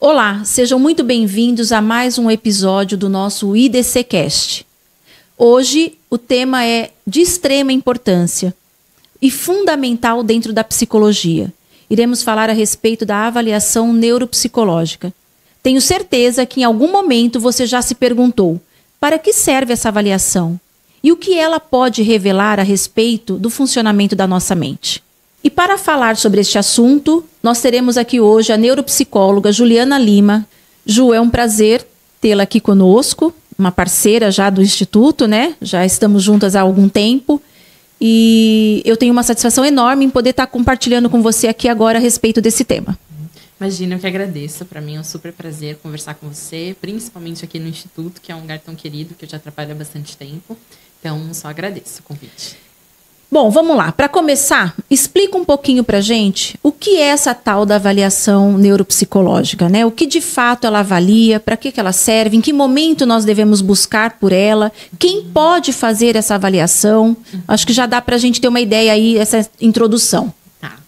Olá, sejam muito bem-vindos a mais um episódio do nosso IDCcast. Hoje o tema é de extrema importância e fundamental dentro da psicologia. Iremos falar a respeito da avaliação neuropsicológica. Tenho certeza que em algum momento você já se perguntou: para que serve essa avaliação? E o que ela pode revelar a respeito do funcionamento da nossa mente? E para falar sobre este assunto, nós teremos aqui hoje a neuropsicóloga Juliana Lima. Ju, é um prazer tê-la aqui conosco, uma parceira já do Instituto, né? Já estamos juntas há algum tempo. E eu tenho uma satisfação enorme em poder estar compartilhando com você aqui agora a respeito desse tema. Imagina, eu que agradeço. Para mim é um super prazer conversar com você, principalmente aqui no Instituto, que é um lugar tão querido, que eu já trabalho há bastante tempo. Então, só agradeço o convite. Bom, vamos lá. Para começar, explica um pouquinho para a gente o que é essa tal da avaliação neuropsicológica, né? O que de fato ela avalia, para que ela serve, em que momento nós devemos buscar por ela, quem pode fazer essa avaliação. Acho que já dá para a gente ter uma ideia aí, essa introdução. Tá.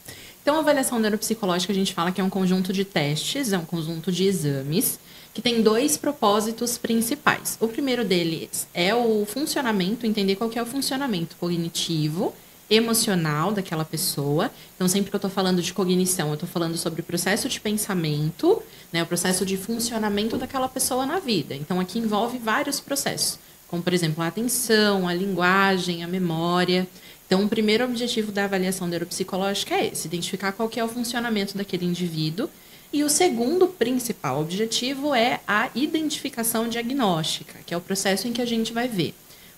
Então, a avaliação neuropsicológica, a gente fala que é um conjunto de testes, é um conjunto de exames, que tem dois propósitos principais. O primeiro deles é o funcionamento, entender qual que é o funcionamento cognitivo, emocional daquela pessoa. Então, sempre que eu estou falando de cognição, eu estou falando sobre o processo de pensamento, né, o processo de funcionamento daquela pessoa na vida. Então, aqui envolve vários processos, como, por exemplo, a atenção, a linguagem, a memória. Então, o primeiro objetivo da avaliação neuropsicológica é esse, identificar qual que é o funcionamento daquele indivíduo. E o segundo principal objetivo é a identificação diagnóstica, que é o processo em que a gente vai ver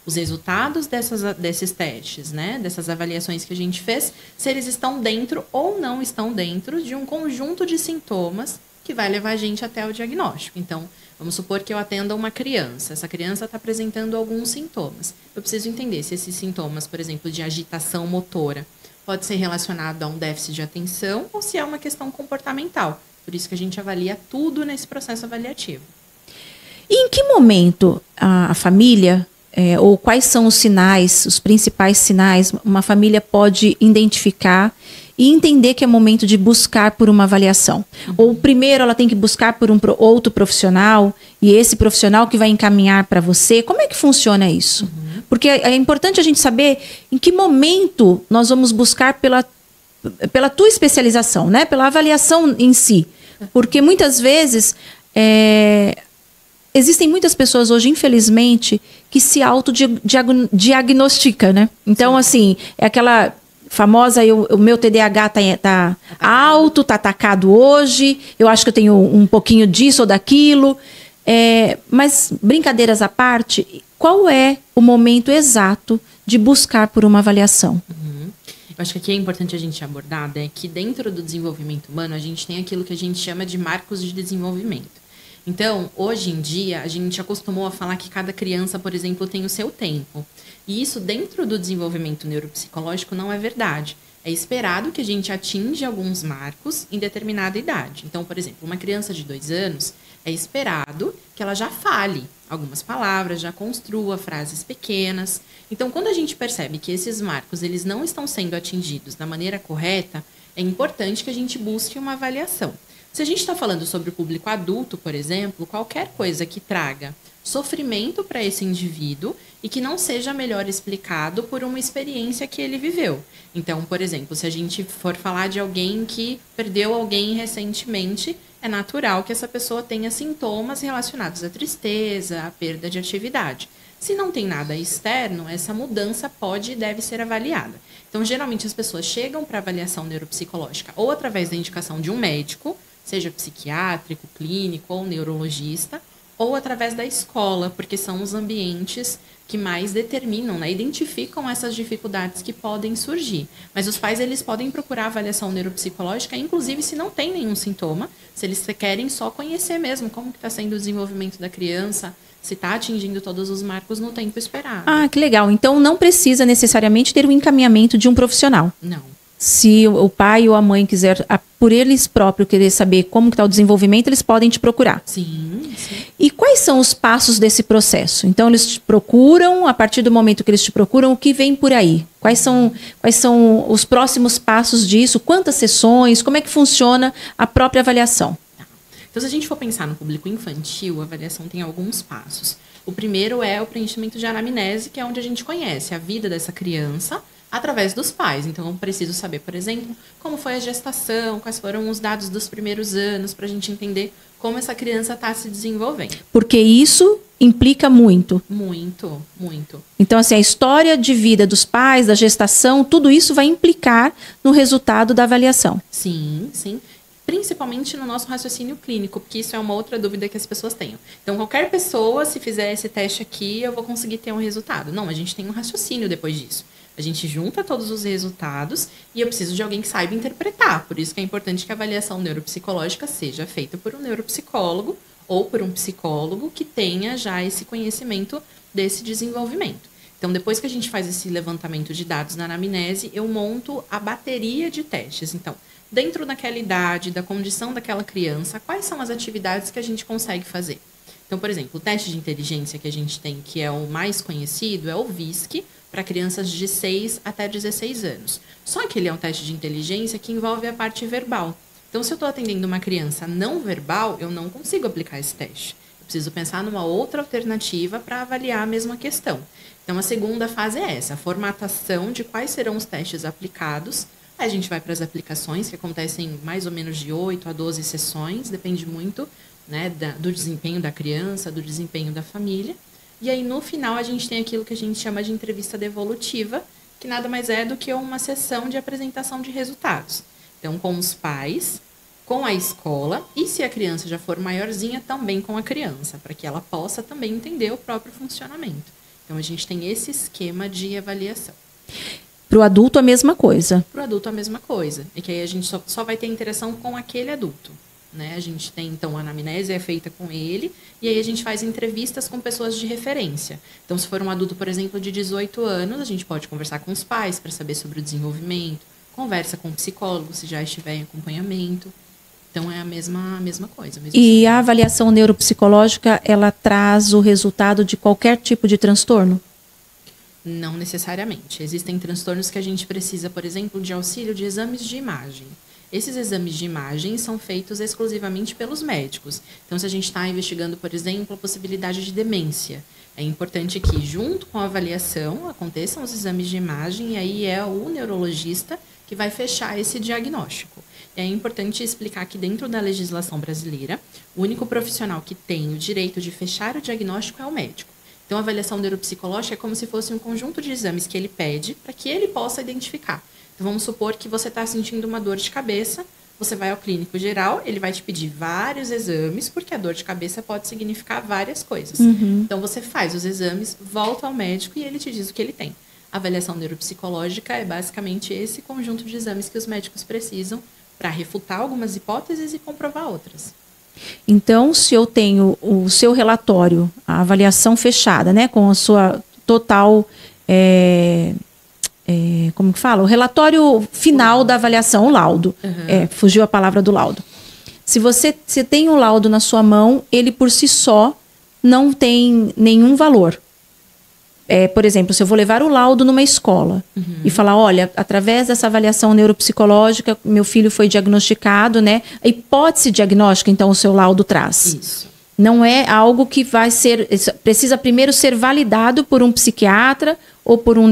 os resultados desses testes, né? Dessas avaliações que a gente fez, se eles estão dentro ou não estão dentro de um conjunto de sintomas que vai levar a gente até o diagnóstico. Então, vamos supor que eu atenda uma criança. Essa criança está apresentando alguns sintomas. Eu preciso entender se esses sintomas, por exemplo, de agitação motora, pode ser relacionado a um déficit de atenção ou se é uma questão comportamental. Por isso que a gente avalia tudo nesse processo avaliativo. E em que momento a família, ou quais são os sinais, os principais sinais, uma família pode identificar e entender que é momento de buscar por uma avaliação? Ou primeiro ela tem que buscar por outro profissional, e esse profissional que vai encaminhar para você? Como é que funciona isso? Porque é importante a gente saber em que momento nós vamos buscar pela tua especialização, né? Pela avaliação em si. Porque muitas vezes existem muitas pessoas hoje, infelizmente, que se autodiagnosticam, né? Então, sim, assim, é aquela famosa, o meu TDAH tá alto, tá atacado hoje, eu acho que eu tenho um pouquinho disso ou daquilo. Mas, brincadeiras à parte, qual é o momento exato de buscar por uma avaliação? Eu acho que aqui é importante a gente abordar, né, que dentro do desenvolvimento humano a gente tem aquilo que a gente chama de marcos de desenvolvimento. Então, hoje em dia, a gente acostumou a falar que cada criança, por exemplo, tem o seu tempo. E isso dentro do desenvolvimento neuropsicológico não é verdade. É esperado que a gente atinja alguns marcos em determinada idade. Então, por exemplo, uma criança de 2 anos, é esperado que ela já fale algumas palavras, já construa frases pequenas. Então, quando a gente percebe que esses marcos eles não estão sendo atingidos da maneira correta, é importante que a gente busque uma avaliação. Se a gente está falando sobre o público adulto, por exemplo, qualquer coisa que traga sofrimento para esse indivíduo e que não seja melhor explicado por uma experiência que ele viveu. Então, por exemplo, se a gente for falar de alguém que perdeu alguém recentemente, é natural que essa pessoa tenha sintomas relacionados à tristeza, à perda de atividade. Se não tem nada externo, essa mudança pode e deve ser avaliada. Então, geralmente, as pessoas chegam para avaliação neuropsicológica ou através da indicação de um médico, seja psiquiátrico, clínico ou neurologista, ou através da escola, porque são os ambientes que mais determinam, né, identificam essas dificuldades que podem surgir. Mas os pais eles podem procurar avaliação neuropsicológica, inclusive se não tem nenhum sintoma, se eles querem só conhecer mesmo como que está sendo o desenvolvimento da criança, se está atingindo todos os marcos no tempo esperado. Ah, que legal. Então não precisa necessariamente ter o encaminhamento de um profissional. Não. Se o pai ou a mãe quiser, por eles próprios, querer saber como está o desenvolvimento, eles podem te procurar. Sim, sim. E quais são os passos desse processo? Então, eles te procuram, a partir do momento que eles te procuram, o que vem por aí? Quais são os próximos passos disso? Quantas sessões? Como é que funciona a própria avaliação? Então, se a gente for pensar no público infantil, a avaliação tem alguns passos. O primeiro é o preenchimento de anamnese, que é onde a gente conhece a vida dessa criança através dos pais. Então, eu preciso saber, por exemplo, como foi a gestação, quais foram os dados dos primeiros anos, para a gente entender como essa criança está se desenvolvendo. Porque isso implica muito. Muito, muito. Então, assim, a história de vida dos pais, da gestação, tudo isso vai implicar no resultado da avaliação. Sim, sim. Principalmente no nosso raciocínio clínico, porque isso é uma outra dúvida que as pessoas têm. Então, qualquer pessoa, se fizer esse teste aqui, eu vou conseguir ter um resultado. Não, a gente tem um raciocínio depois disso. A gente junta todos os resultados e eu preciso de alguém que saiba interpretar. Por isso que é importante que a avaliação neuropsicológica seja feita por um neuropsicólogo ou por um psicólogo que tenha já esse conhecimento desse desenvolvimento. Então, depois que a gente faz esse levantamento de dados na anamnese, eu monto a bateria de testes. Então, dentro daquela idade, da condição daquela criança, quais são as atividades que a gente consegue fazer? Então, por exemplo, o teste de inteligência que a gente tem, que é o mais conhecido, é o VISC, para crianças de 6 até 16 anos. Só que ele é um teste de inteligência que envolve a parte verbal. Então, se eu estou atendendo uma criança não verbal, eu não consigo aplicar esse teste. Eu preciso pensar numa outra alternativa para avaliar a mesma questão. Então, a segunda fase é essa, a formatação de quais serão os testes aplicados. Aí a gente vai para as aplicações, que acontecem mais ou menos de 8 a 12 sessões, depende muito, né, do desempenho da criança, do desempenho da família. E aí, no final, a gente tem aquilo que a gente chama de entrevista devolutiva, que nada mais é do que uma sessão de apresentação de resultados. Então, com os pais, com a escola e, se a criança já for maiorzinha, também com a criança, para que ela possa também entender o próprio funcionamento. Então, a gente tem esse esquema de avaliação. Para o adulto, a mesma coisa. Para o adulto, a mesma coisa. E que aí a gente só vai ter interação com aquele adulto. Né? A gente tem, então, a anamnese é feita com ele, e aí a gente faz entrevistas com pessoas de referência. Então, se for um adulto, por exemplo, de 18 anos, a gente pode conversar com os pais para saber sobre o desenvolvimento, conversa com o psicólogo, se já estiver em acompanhamento. Então, é a mesma coisa. E a avaliação neuropsicológica, ela traz o resultado de qualquer tipo de transtorno? Não necessariamente. Existem transtornos que a gente precisa, por exemplo, de auxílio de exames de imagem. Esses exames de imagem são feitos exclusivamente pelos médicos. Então, se a gente está investigando, por exemplo, a possibilidade de demência, é importante que, junto com a avaliação, aconteçam os exames de imagem e aí é o neurologista que vai fechar esse diagnóstico. É importante explicar que, dentro da legislação brasileira, o único profissional que tem o direito de fechar o diagnóstico é o médico. Então, a avaliação neuropsicológica é como se fosse um conjunto de exames que ele pede para que ele possa identificar. Então, vamos supor que você está sentindo uma dor de cabeça, você vai ao clínico geral, ele vai te pedir vários exames, porque a dor de cabeça pode significar várias coisas. Então, você faz os exames, volta ao médico e ele te diz o que ele tem. A avaliação neuropsicológica é basicamente esse conjunto de exames que os médicos precisam para refutar algumas hipóteses e comprovar outras. Então, se eu tenho o seu relatório, a avaliação fechada, né, com a sua total... como que fala? O relatório final da avaliação, o laudo. Fugiu a palavra do laudo. Se você tem um laudo na sua mão, ele por si só não tem nenhum valor. Por exemplo, se eu vou levar o laudo numa escola e falar, olha, através dessa avaliação neuropsicológica, meu filho foi diagnosticado, né? A hipótese diagnóstica, então, o seu laudo traz. Isso. Não é algo que vai ser... Precisa primeiro ser validado por um psiquiatra ou por um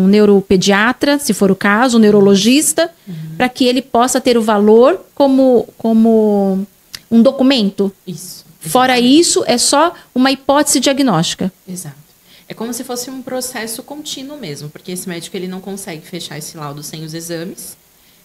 neuropediatra, se for o caso, um neurologista, para que ele possa ter o valor como um documento. Isso. Fora isso, é só uma hipótese diagnóstica. Exato. É como se fosse um processo contínuo mesmo, porque esse médico ele não consegue fechar esse laudo sem os exames,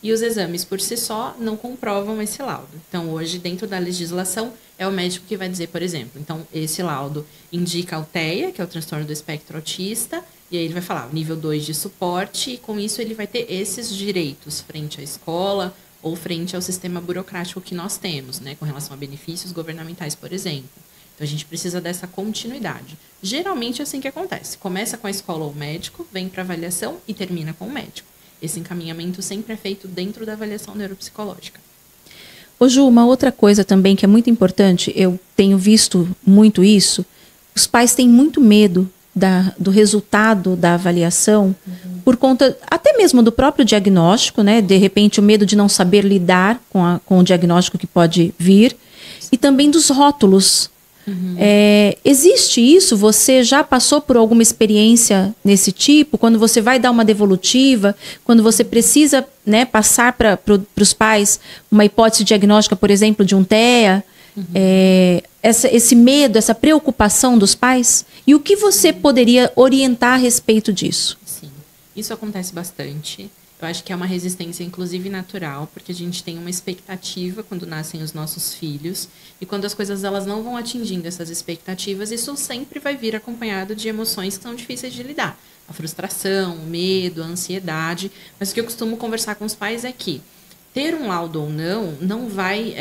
e os exames por si só não comprovam esse laudo. Então, hoje, dentro da legislação, é o médico que vai dizer, por exemplo, então, esse laudo indica a TEA, que é o transtorno do espectro autista, e aí ele vai falar, nível 2 de suporte, e com isso ele vai ter esses direitos frente à escola ou frente ao sistema burocrático que nós temos, né, com relação a benefícios governamentais, por exemplo. Então, a gente precisa dessa continuidade. Geralmente é assim que acontece. Começa com a escola ou o médico, vem para avaliação e termina com o médico. Esse encaminhamento sempre é feito dentro da avaliação neuropsicológica. Ô Ju, uma outra coisa também que é muito importante, eu tenho visto muito isso, os pais têm muito medo do resultado da avaliação, por conta até mesmo do próprio diagnóstico, né? De repente o medo de não saber lidar com o diagnóstico que pode vir. e também dos rótulos. Existe isso? Você já passou por alguma experiência nesse tipo? Quando você vai dar uma devolutiva, quando você precisa, né, passar para os pais uma hipótese diagnóstica, por exemplo, de um TEA, esse medo, essa preocupação dos pais? E o que você poderia orientar a respeito disso? Sim, isso acontece bastante. Eu acho que é uma resistência, inclusive, natural, porque a gente tem uma expectativa quando nascem os nossos filhos, e quando as coisas elas não vão atingindo essas expectativas, isso sempre vai vir acompanhado de emoções que são difíceis de lidar. A frustração, o medo, a ansiedade. Mas o que eu costumo conversar com os pais é que ter um laudo ou não vai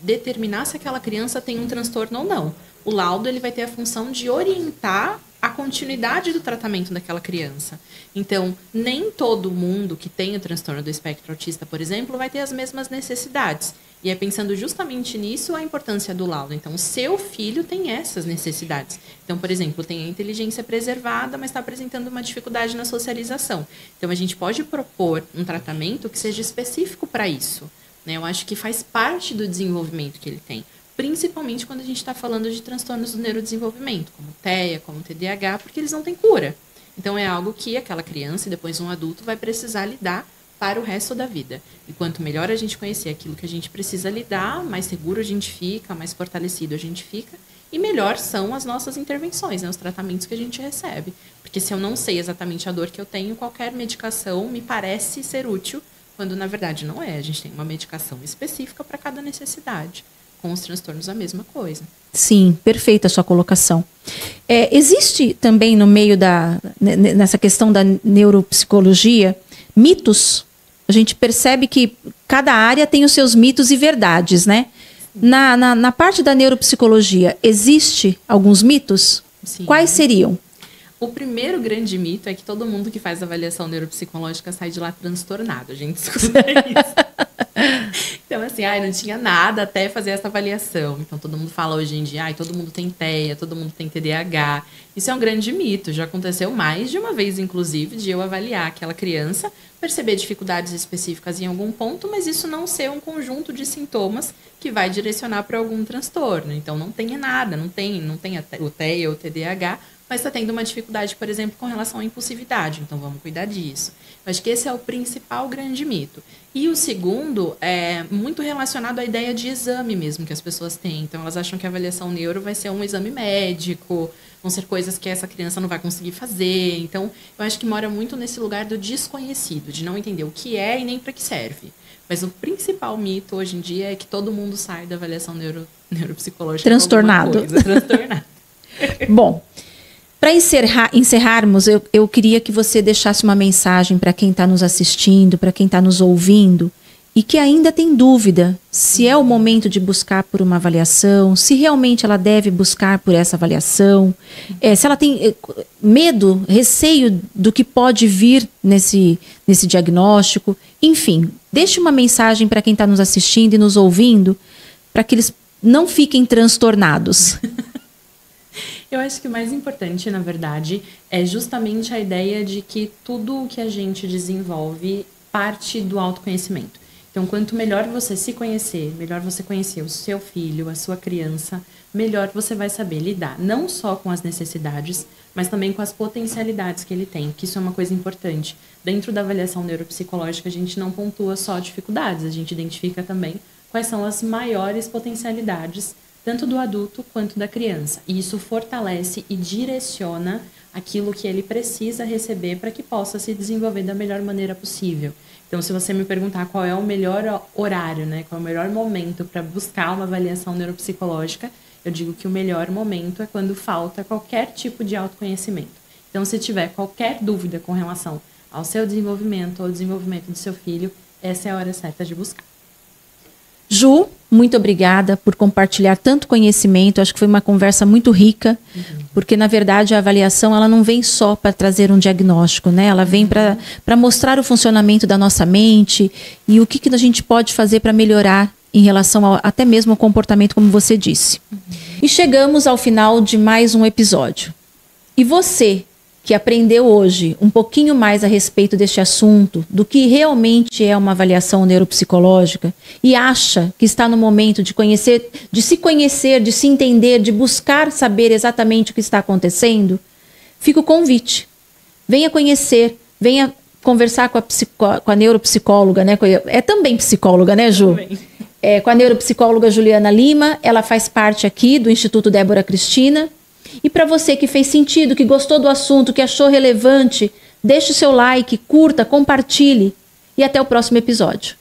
determinar se aquela criança tem um transtorno ou não. O laudo ele vai ter a função de orientar a continuidade do tratamento daquela criança. Então, nem todo mundo que tem o transtorno do espectro autista, por exemplo, vai ter as mesmas necessidades. E é pensando justamente nisso a importância do laudo. Então, o seu filho tem essas necessidades. Então, por exemplo, tem a inteligência preservada, mas está apresentando uma dificuldade na socialização. Então, a gente pode propor um tratamento que seja específico para isso, né? Eu acho que faz parte do desenvolvimento que ele tem. Principalmente quando a gente está falando de transtornos do neurodesenvolvimento, como TEA, como TDAH, porque eles não têm cura. Então, é algo que aquela criança e depois um adulto vai precisar lidar para o resto da vida. E quanto melhor a gente conhecer aquilo que a gente precisa lidar, mais seguro a gente fica, mais fortalecido a gente fica, e melhor são as nossas intervenções, né, os tratamentos que a gente recebe. Porque se eu não sei exatamente a dor que eu tenho, qualquer medicação me parece ser útil, quando na verdade não é. A gente tem uma medicação específica para cada necessidade. Com os transtornos a mesma coisa. Sim, perfeita a sua colocação. Existe também no meio nessa questão da neuropsicologia, mitos? A gente percebe que cada área tem os seus mitos e verdades, né? Na parte da neuropsicologia, existe alguns mitos? Sim. Quais seriam? O primeiro grande mito é que todo mundo que faz avaliação neuropsicológica sai de lá transtornado. A gente escuta isso. Então, assim, não tinha nada até fazer essa avaliação. Então, todo mundo fala hoje em dia, todo mundo tem TEA, todo mundo tem TDAH. Isso é um grande mito. Já aconteceu mais de uma vez, inclusive, de eu avaliar aquela criança, perceber dificuldades específicas em algum ponto, mas isso não ser um conjunto de sintomas que vai direcionar para algum transtorno. Então, não tem nada, não tem o TEA ou o TDAH, mas está tendo uma dificuldade, por exemplo, com relação à impulsividade. Então, vamos cuidar disso. Eu acho que esse é o principal grande mito. E o segundo é muito relacionado à ideia de exame mesmo que as pessoas têm. Então, elas acham que a avaliação neuro vai ser um exame médico, vão ser coisas que essa criança não vai conseguir fazer. Então, eu acho que mora muito nesse lugar do desconhecido, de não entender o que é e nem para que serve. Mas o principal mito hoje em dia é que todo mundo sai da avaliação neuropsicológica transtornado. Transtornado. Bom, para encerrarmos, eu queria que você deixasse uma mensagem para quem está nos assistindo, para quem está nos ouvindo e que ainda tem dúvida se é o momento de buscar por uma avaliação, se realmente ela deve buscar por essa avaliação, se ela tem medo, receio do que pode vir nesse diagnóstico. Enfim, deixe uma mensagem para quem está nos assistindo e nos ouvindo para que eles não fiquem transtornados. Eu acho que o mais importante, na verdade, é justamente a ideia de que tudo o que a gente desenvolve parte do autoconhecimento. Então, quanto melhor você se conhecer, melhor você conhecer o seu filho, a sua criança, melhor você vai saber lidar, não só com as necessidades, mas também com as potencialidades que ele tem, que isso é uma coisa importante. Dentro da avaliação neuropsicológica, a gente não pontua só dificuldades, a gente identifica também quais são as maiores potencialidades tanto do adulto quanto da criança. E isso fortalece e direciona aquilo que ele precisa receber para que possa se desenvolver da melhor maneira possível. Então, se você me perguntar qual é o melhor horário, né, qual é o melhor momento para buscar uma avaliação neuropsicológica, eu digo que o melhor momento é quando falta qualquer tipo de autoconhecimento. Então, se tiver qualquer dúvida com relação ao seu desenvolvimento ou ao desenvolvimento do seu filho, essa é a hora certa de buscar. Ju, muito obrigada por compartilhar tanto conhecimento. Acho que foi uma conversa muito rica, porque, na verdade, a avaliação ela não vem só para trazer um diagnóstico, né? Ela vem para mostrar o funcionamento da nossa mente e o que a gente pode fazer para melhorar em relação até mesmo ao comportamento, como você disse. E chegamos ao final de mais um episódio. E você, que aprendeu hoje um pouquinho mais a respeito deste assunto, do que realmente é uma avaliação neuropsicológica, e acha que está no momento de conhecer, de se entender, de buscar saber exatamente o que está acontecendo, fica o convite. Venha conhecer, venha conversar com a neuropsicóloga, né? É também psicóloga, né, Ju? Também. Com a neuropsicóloga Juliana Lima, ela faz parte aqui do Instituto Débora Cristina. E para você que fez sentido, que gostou do assunto, que achou relevante, deixe o seu like, curta, compartilhe e até o próximo episódio.